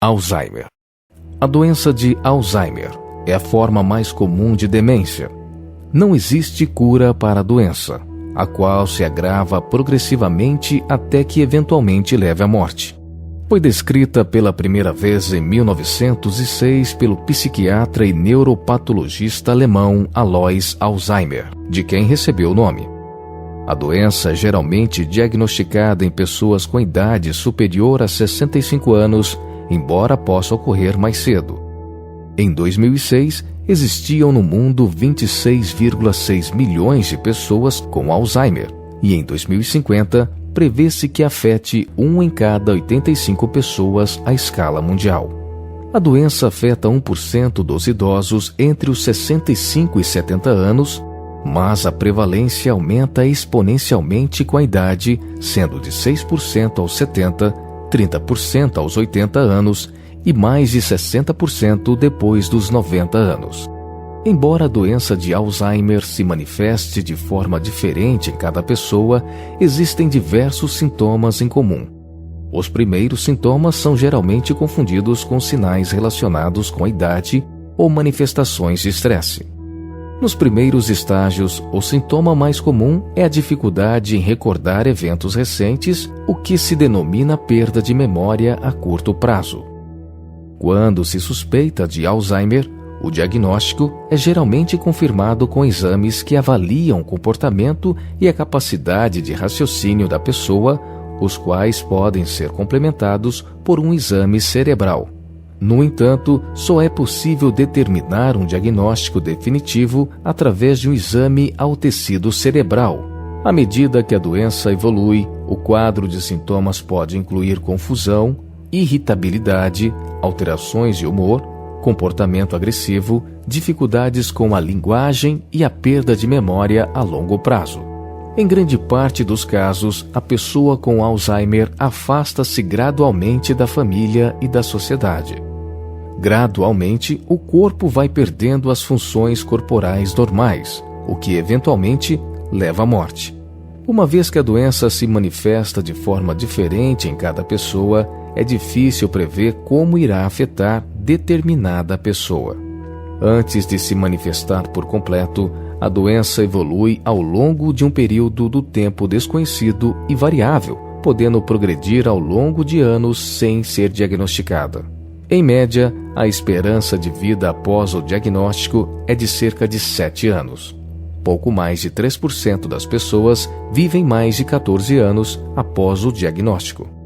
Alzheimer. A doença de Alzheimer é a forma mais comum de demência. Não existe cura para a doença, a qual se agrava progressivamente até que eventualmente leve à morte. Foi descrita pela primeira vez em 1906 pelo psiquiatra e neuropatologista alemão Alois Alzheimer, de quem recebeu o nome. A doença é geralmente diagnosticada em pessoas com idade superior a 65 anos, embora possa ocorrer mais cedo. Em 2006, existiam no mundo 26,6 milhões de pessoas com Alzheimer, e em 2050, prevê-se que afete 1 em cada 85 pessoas à escala mundial. A doença afeta 1% dos idosos entre os 65 e 70 anos, mas a prevalência aumenta exponencialmente com a idade, sendo de 6% aos 70, 30% aos 80 anos e mais de 60% depois dos 90 anos. Embora a doença de Alzheimer se manifeste de forma diferente em cada pessoa, existem diversos sintomas em comum. Os primeiros sintomas são geralmente confundidos com sinais relacionados com a idade ou manifestações de estresse. Nos primeiros estágios, o sintoma mais comum é a dificuldade em recordar eventos recentes, o que se denomina perda de memória a curto prazo. Quando se suspeita de Alzheimer, o diagnóstico é geralmente confirmado com exames que avaliam o comportamento e a capacidade de raciocínio da pessoa, os quais podem ser complementados por um exame cerebral. No entanto, só é possível determinar um diagnóstico definitivo através de um exame ao tecido cerebral. À medida que a doença evolui, o quadro de sintomas pode incluir confusão, irritabilidade, alterações de humor, comportamento agressivo, dificuldades com a linguagem e a perda de memória a longo prazo. Em grande parte dos casos, a pessoa com Alzheimer afasta-se gradualmente da família e da sociedade. Gradualmente, o corpo vai perdendo as funções corporais normais, o que eventualmente leva à morte. Uma vez que a doença se manifesta de forma diferente em cada pessoa, é difícil prever como irá afetar determinada pessoa. Antes de se manifestar por completo, a doença evolui ao longo de um período do tempo desconhecido e variável, podendo progredir ao longo de anos sem ser diagnosticada. Em média, a esperança de vida após o diagnóstico é de cerca de 7 anos. Pouco mais de 3% das pessoas vivem mais de 14 anos após o diagnóstico.